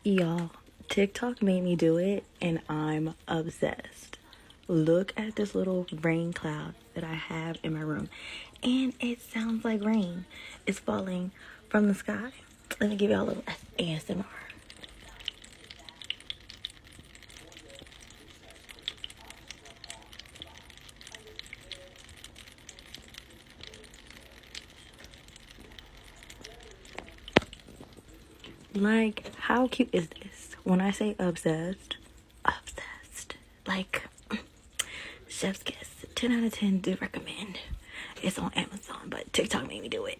Y'all, TikTok made me do it and I'm obsessed. Look at this little rain cloud that I have in my room and it sounds like rain. It's falling from the sky. Let me give y'all a little ASMR. Like, how cute is this? When I say obsessed, obsessed. Like, chef's kiss. 10 out of 10 do recommend. It's on Amazon, but TikTok made me do it.